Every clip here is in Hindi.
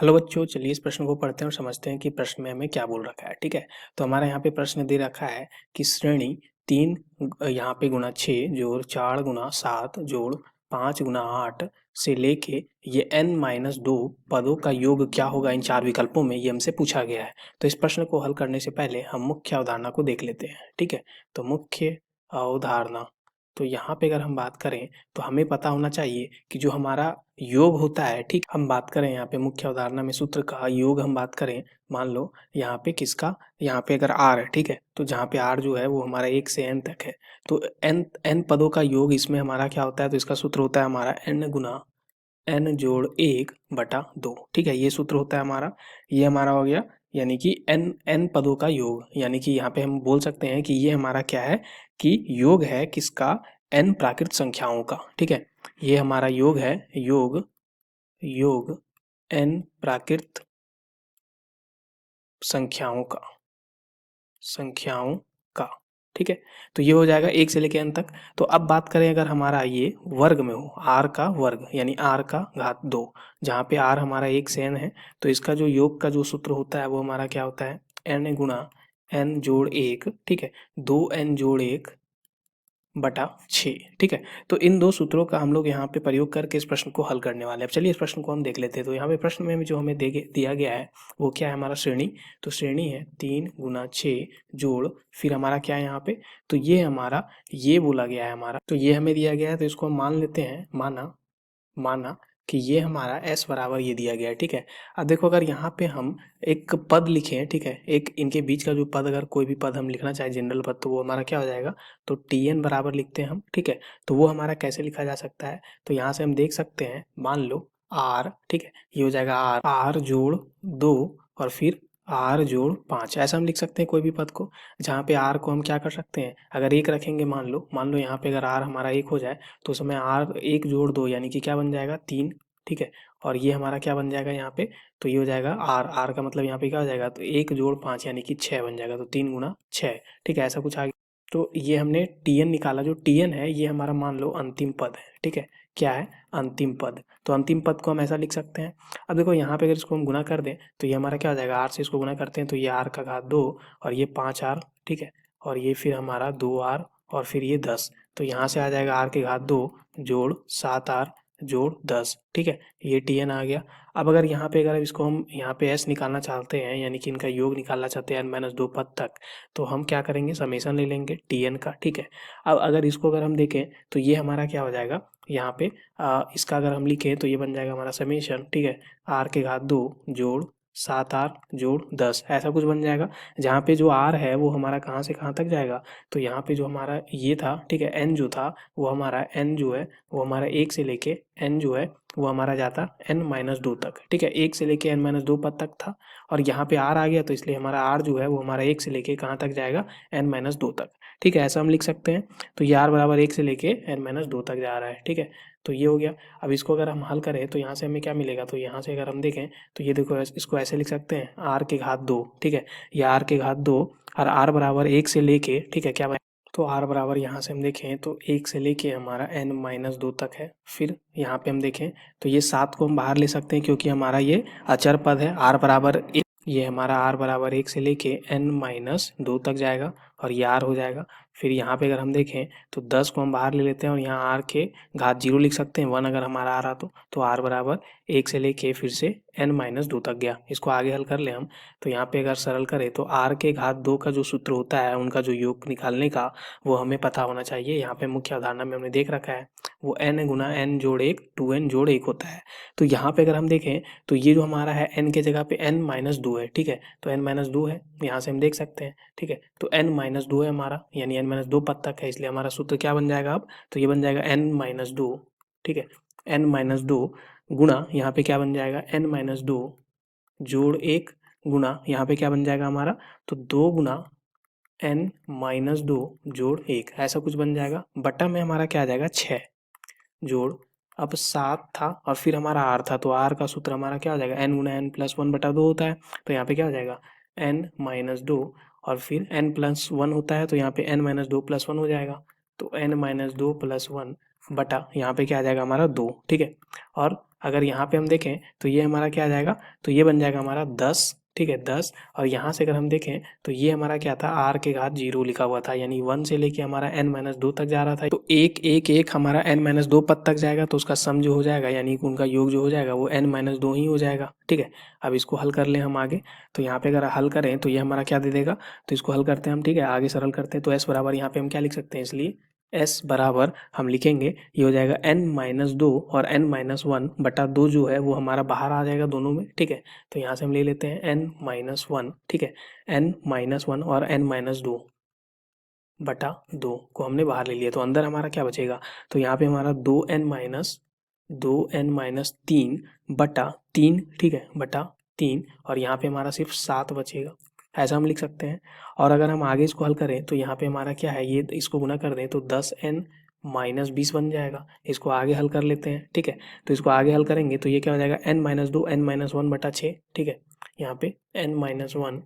हेलो बच्चों, चलिए इस प्रश्न को पढ़ते हैं और समझते हैं कि प्रश्न में हमें क्या बोल रखा है। ठीक है, तो हमारे यहाँ पे प्रश्न दे रखा है कि श्रेणी 3 यहाँ पे गुना 6 जोड़ 4 गुना 7 जोड़ 5 गुना 8 से लेके ये n-2 पदों का योग क्या होगा इन 4 विकल्पों में, ये हमसे पूछा गया है। तो इस प्रश्न को हल करने से पहले हम मुख्य अवधारणा को देख लेते हैं। ठीक है, तो मुख्य अवधारणा, तो यहाँ पे अगर हम बात करें तो हमें पता होना चाहिए कि जो हमारा योग होता है, ठीक, हम बात करें यहाँ पे मुख्य अवधारणा में सूत्र का योग हम बात करें, मान लो यहाँ पे किसका, यहाँ पे अगर r है, ठीक है, तो जहाँ पे r जो है वो हमारा 1 से n तक है, तो n पदों का योग इसमें हमारा क्या होता है, तो इसका सूत्र होता है हमारा n गुना n जोड़ 1 बटा 2। ठीक है, ये सूत्र होता है हमारा, ये हमारा हो गया, यानी कि n पदों का योग, यानी कि यहाँ पे हम बोल सकते हैं कि ये हमारा क्या है कि योग है किसका, n प्राकृत संख्याओं का। ठीक है, ये हमारा योग है, योग n प्राकृत संख्याओं का। ठीक है, तो ये हो जाएगा 1 से लेकर n तक। तो अब बात करें अगर हमारा ये वर्ग में हो, r का वर्ग यानी r का घात 2, जहाँ पे r हमारा 1 से n है, तो इसका जो योग का जो सूत्र होता है वो हमारा क्या होता है, n गुना n जोड़ 1, ठीक है, 2n जोड़ 1 बटा 6। ठीक है, तो इन दो सूत्रों का हम लोग यहाँ पे प्रयोग करके इस प्रश्न को हल करने वाले हैं। अब चलिए इस प्रश्न को हम देख लेते हैं। तो यहाँ पे प्रश्न में जो हमें दिया गया है वो क्या है, हमारा श्रेणी, तो श्रेणी है 3 गुना 6 जोड़, फिर हमारा क्या है यहाँ पे, तो ये हमारा, ये बोला गया है हमारा, तो ये हमें दिया गया है, तो इसको हम मान लेते हैं, माना कि ये हमारा s बराबर ये दिया गया है। ठीक है, अब देखो अगर यहाँ पे हम एक पद लिखें, ठीक है, एक इनके बीच का जो पद, अगर कोई भी पद हम लिखना चाहे जनरल पद, तो वो हमारा क्या हो जाएगा, तो tn बराबर लिखते हैं हम। ठीक है, तो वो हमारा कैसे लिखा जा सकता है, तो यहाँ से हम देख सकते हैं, मान लो r, ठीक है, ये हो जाएगा r जोड़ 2 और फिर r जोड़ 5, ऐसा हम लिख सकते हैं कोई भी पद को, जहाँ पे r को हम क्या कर सकते हैं, अगर एक रखेंगे, मान लो यहाँ पे अगर r हमारा 1 हो जाए, तो उसमें r 1 जोड़ 2 यानी कि क्या बन जाएगा, 3। ठीक है, और ये हमारा क्या बन जाएगा यहाँ पे, तो ये हो जाएगा r का मतलब यहाँ पे क्या हो जाएगा, तो 1 जोड़ 5 यानी कि 6 बन जाएगा, तो 3 गुना 6। ठीक है, ऐसा कुछ आ गया। तो ये हमने tn निकाला, जो tn है ये हमारा मान लो अंतिम पद है। ठीक है, क्या है, अंतिम पद, तो अंतिम पद को हम ऐसा लिख सकते हैं। अब देखो यहाँ पे अगर इसको हम गुना कर दें तो ये हमारा क्या हो जाएगा, r से इसको गुना करते हैं तो ये r का घात 2 और ये 5r, ठीक है, और ये फिर हमारा 2r और फिर ये 10, तो यहाँ से आ जाएगा r के घात 2 जोड़ 7r जोड़ 10। ठीक है, ये tn आ गया। अब अगर यहाँ पे अगर इसको हम यहाँ पे s निकालना चाहते हैं, यानी कि इनका योग निकालना चाहते हैं n-2 पद तक, तो हम क्या करेंगे, समेशन ले लेंगे tn का। ठीक है, अब अगर इसको अगर हम देखें तो ये हमारा क्या हो जाएगा, यहाँ पे इसका अगर हम लिखें तो ये बन जाएगा हमारा समेशन, ठीक है, r के घात 2 जोड़ 7r जोड़ 10, ऐसा कुछ बन जाएगा। जहाँ पे जो r है वो हमारा कहाँ से कहाँ तक जाएगा, तो यहाँ पे जो हमारा ये था, ठीक है, n जो था वो हमारा, n जो है वो हमारा 1 से लेके n जो है वो हमारा जाता n-2 तक। ठीक है, 1 से लेके n-2 पद तक था, और यहाँ पे r आ गया तो इसलिए हमारा r जो है वो हमारा 1 से लेके कहाँ तक जाएगा, n-2 तक। ठीक है, ऐसा हम लिख सकते हैं। तो ये r बराबर 1 से लेके n-2 तक जा रहा है। ठीक है, तो ये हो गया। अब इसको अगर हम हल करें तो यहाँ से हमें क्या मिलेगा, तो यहाँ से अगर हम देखें तो ये देखो, इसको ऐसे लिख सकते हैं, r के घात 2, ठीक है, ये r के घात 2 और r बराबर 1 से लेके, ठीक है, क्या, तो r बराबर यहाँ से हम देखें तो 1 से लेके हमारा n-2 तक है। फिर यहाँ पे हम देखें तो ये 7 को हम बाहर ले सकते हैं क्योंकि हमारा ये अचर पद है। r बराबर ये हमारा r बराबर 1 से लेके n-2 तक जाएगा और ये r हो जाएगा। फिर यहाँ पे अगर हम देखें तो 10 को हम बाहर ले लेते हैं और यहाँ r के घात 0 लिख सकते हैं, 1 अगर हमारा r आ तो r बराबर 1 से लेके फिर से n-2 तक गया। इसको आगे हल कर ले हम, तो यहाँ पे अगर सरल करें तो r के घात 2 का जो सूत्र होता है, उनका जो योग निकालने का, वो हमें पता होना चाहिए। यहाँ पे मुख्य अवधारणा में हमने देख रखा है वो n गुना n जोड़ 1 2n जोड़ 1 होता है। तो यहाँ पे अगर हम देखें तो ये जो हमारा है n के जगह पे n-2 है। ठीक है, तो n-2 है, यहाँ से हम देख सकते हैं। ठीक है, तो n-2 है हमारा, यानी n-2 पद तक है, इसलिए हमारा सूत्र क्या बन जाएगा अब, तो ये बन जाएगा n-2। ठीक है, n-2 गुणा यहाँ पे क्या बन जाएगा, n-2 जोड़ 1 गुणा यहाँ पे क्या बन जाएगा हमारा, तो 2 गुना n-2 जोड़ 1, ऐसा कुछ बन जाएगा। बटा में हमारा क्या आ जाएगा, 6 जोड़, अब 7 था और फिर हमारा r था, तो r का सूत्र हमारा क्या हो जाएगा, n गुना n+1 बटा 2 होता है। तो यहाँ पे क्या हो जाएगा, n-2 और फिर n+1 होता है, तो यहाँ पे n-2 + 1 हो जाएगा। तो n-2 + 1 बटा यहाँ पे क्या आ जाएगा हमारा 2, ठीक है। और अगर यहाँ पे हम देखें तो ये हमारा क्या आ जाएगा, तो ये बन जाएगा हमारा 10, ठीक है 10। और यहाँ से अगर हम देखें तो ये हमारा क्या था, r के घात 0 लिखा हुआ था, यानी 1 से लेके हमारा n-2 तक जा रहा था। तो एक एक एक हमारा n-2 पद तक जाएगा, तो उसका सम जो हो जाएगा यानी कि उनका योग जो हो जाएगा वो n-2 ही हो जाएगा, ठीक है। अब इसको हल कर लें हम आगे, तो यहाँ पे अगर हल करें तो ये हमारा क्या दे देगा, तो इसको हल करते हैं हम, ठीक है, आगे सरल करते हैं। तो s बराबर यहाँ पे हम क्या लिख सकते हैं, इसलिए s बराबर हम लिखेंगे, ये हो जाएगा n-2 और n-1 बटा 2 जो है वो हमारा बाहर आ जाएगा दोनों में, ठीक है। तो यहाँ से हम ले लेते हैं n-1, ठीक है, n-1 और n-2 बटा 2 को हमने बाहर ले लिया, तो अंदर हमारा क्या बचेगा, तो यहाँ पे हमारा 2n-3 बटा 3, ठीक है, बटा 3, और यहाँ पे हमारा सिर्फ 7 बचेगा, ऐसा हम लिख सकते हैं। और अगर हम आगे इसको हल करें तो यहाँ पे हमारा क्या है, ये इसको गुना कर दें तो 10n-20 बन जाएगा। इसको आगे हल कर लेते हैं, ठीक है। तो इसको आगे हल करेंगे तो ये क्या हो जाएगा, n-2 n-1 बटा 6, ठीक है। यहाँ पे n-1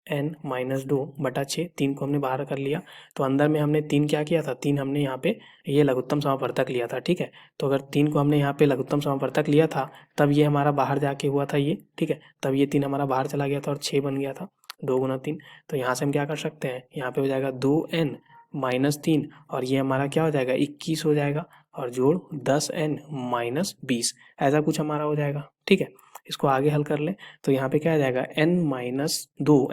n-2 बटा 6, 3 को हमने बाहर कर लिया। तो अंदर में हमने 3 क्या किया था, 3 हमने यहाँ पे ये लघुत्तम समापवर्तक लिया था, ठीक है। तो अगर 3 को हमने यहाँ पे लघुत्तम समापवर्तक लिया था तब ये हमारा बाहर जाके हुआ था ये, ठीक है, तब ये 3 हमारा बाहर चला गया था और 6 बन गया था, 2 गुना 3। तो यहाँ से हम क्या कर सकते हैं, यहाँ पे हो जाएगा 2n-3 और ये हमारा क्या हो जाएगा 21 हो जाएगा, और जोड़ 10n-20, ऐसा कुछ हमारा हो जाएगा, ठीक है। इसको आगे हल कर लें तो यहाँ पे क्या आ जाएगा, n-2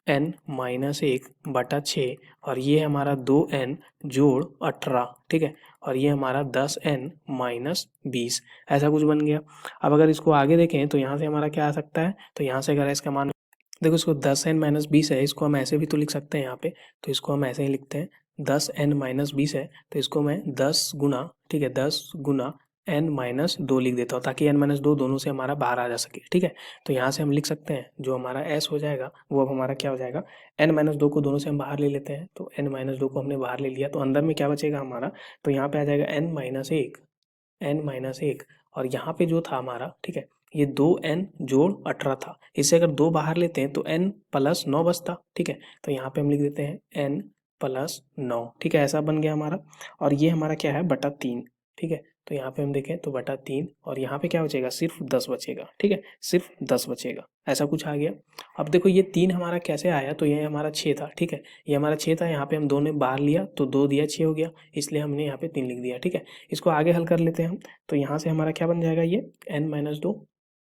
n-1 बटा 6 और ये हमारा 2n जोड़ 18, ठीक है, और ये हमारा 10n-20, ऐसा कुछ बन गया। अब अगर इसको आगे देखें तो यहाँ से हमारा क्या आ सकता है, तो यहाँ से अगर इसका मान देखो, इसको 10n-20 है, इसको हम ऐसे भी तो लिख सकते हैं यहाँ पे, तो इसको हम ऐसे ही लिखते हैं, 10n-20 है तो इसको मैं 10 गुना, ठीक है, 10 गुना n-2 लिख देता हूँ ताकि n-2 दोनों से हमारा बाहर आ जा सके, ठीक है। तो यहाँ से हम लिख सकते हैं जो हमारा s हो जाएगा वो अब हमारा क्या हो जाएगा, n-2 को दोनों से हम बाहर ले लेते हैं, तो n-2 को हमने बाहर ले लिया, तो अंदर में क्या बचेगा हमारा, तो यहाँ पे आ जाएगा n-1 और यहाँ पे जो था हमारा, ठीक है, ये 2n जोड़ 18 था, इससे अगर 2 बाहर लेते हैं तो n+9 बचता, ठीक है। तो यहाँ पे हम लिख देते हैं n+9, ठीक है, ऐसा बन गया हमारा। और ये हमारा क्या है, बटा 3, ठीक है। तो यहाँ पे हम देखें तो बटा 3 और यहाँ पे क्या बचेगा, सिर्फ 10 बचेगा, ठीक है, सिर्फ 10 बचेगा, ऐसा कुछ आ गया। अब देखो ये 3 हमारा कैसे आया, तो ये हमारा 6 था, ठीक है, ये हमारा 6 था, यहाँ पे हम 2 ने बाहर लिया तो 2 दिया 6 हो गया, इसलिए हमने यहाँ पे 3 लिख दिया, ठीक है। इसको आगे हल कर लेते हैं हम, तो यहाँ से हमारा क्या बन जाएगा, ये n-2,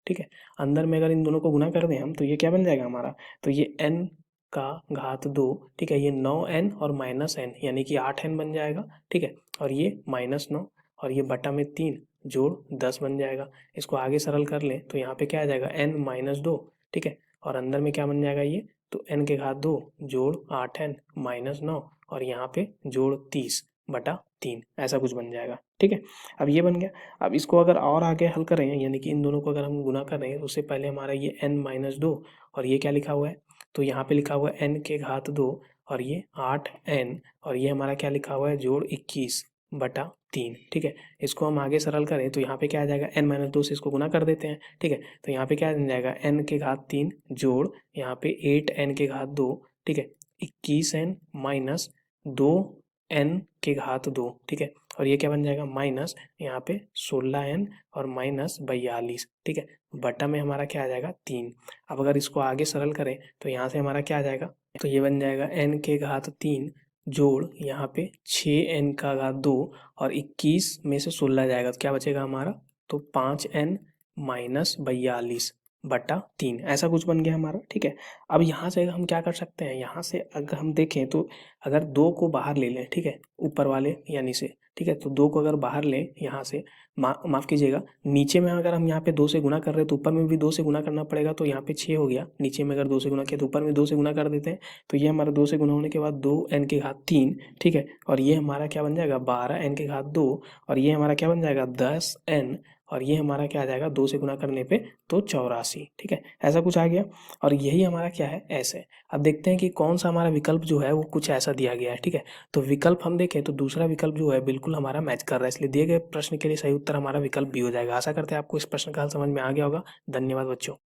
ठीक है। अंदर में अगर इन दोनों को गुना कर दें हम तो ये क्या बन जाएगा हमारा, तो ये n का घात 2, ठीक है, ये 9n और -n यानी कि 8n बन जाएगा, ठीक है, और ये -9 और ये बटा में 3 जोड़ 10 बन जाएगा। इसको आगे सरल कर लें तो यहाँ पे क्या आ जाएगा, n-2, ठीक है, और अंदर में क्या बन जाएगा ये, तो n के घात 2 जोड़ 8n -9 और यहाँ पे जोड़ 30 बटा 3, ऐसा कुछ बन जाएगा, ठीक है। अब ये बन गया। अब इसको अगर और आगे हल करें यानी कि इन दोनों को अगर हम गुना कर रहे हैं तो उससे पहले हमारा ये n-2 और ये क्या लिखा हुआ है, तो यहाँ पे लिखा हुआ है n के घात 2 और ये 8n और ये हमारा क्या लिखा हुआ है, जोड़ 21 बटा 3, ठीक है। इसको हम आगे सरल करें तो यहाँ पे क्या आ जाएगा, n-2 से इसको गुना कर देते हैं, ठीक है। तो यहाँ पे क्या बन जाएगा, n के घात 3 जोड़ यहाँ पे 8n के घात 2, ठीक है, 21n माइनस 2n के घात 2, ठीक है, और ये क्या बन जाएगा, माइनस यहाँ पे 16n और माइनस 42, ठीक है, बटा में हमारा क्या आ जाएगा 3। अब अगर इसको आगे सरल करें तो यहाँ से हमारा क्या आ जाएगा, तो ये बन जाएगा n के घात 3 जोड़ यहाँ पे 6n का घात 2 और 21 में से 16 जाएगा तो क्या बचेगा हमारा, तो 5n माइनस 42 बटा 3, ऐसा कुछ बन गया हमारा, ठीक है। अब यहाँ से हम क्या कर सकते हैं, यहाँ से अगर हम देखें तो अगर 2 को बाहर ले लें, ठीक है, ऊपर वाले यानी से, ठीक है, तो 2 को अगर बाहर लें यहाँ से, माफ़ कीजिएगा, नीचे में अगर हम यहाँ पे 2 से गुना कर रहे हैं तो ऊपर में भी 2 से गुना करना पड़ेगा, तो यहाँ पे 6 हो गया, नीचे में अगर 2 से गुना किया तो ऊपर में 2 से गुना कर देते हैं, तो ये हमारा 2 से गुना होने के बाद 2n के घात 3, ठीक है, और ये हमारा क्या बन जाएगा 12n के घात 2 और ये हमारा क्या बन जाएगा 10n और ये हमारा क्या आ जाएगा 2 से गुना करने पे तो 84, ठीक है, ऐसा कुछ आ गया। और यही हमारा क्या है, ऐसे। अब देखते हैं कि कौन सा हमारा विकल्प जो है वो कुछ ऐसा दिया गया है, ठीक है। तो विकल्प हम देखें तो दूसरा विकल्प जो है बिल्कुल हमारा मैच कर रहा है, इसलिए दिए गए प्रश्न के लिए सही उत्तर हमारा विकल्प बी हो जाएगा। आशा करते हैं आपको इस प्रश्न का हल समझ में आ गया होगा। धन्यवाद बच्चों।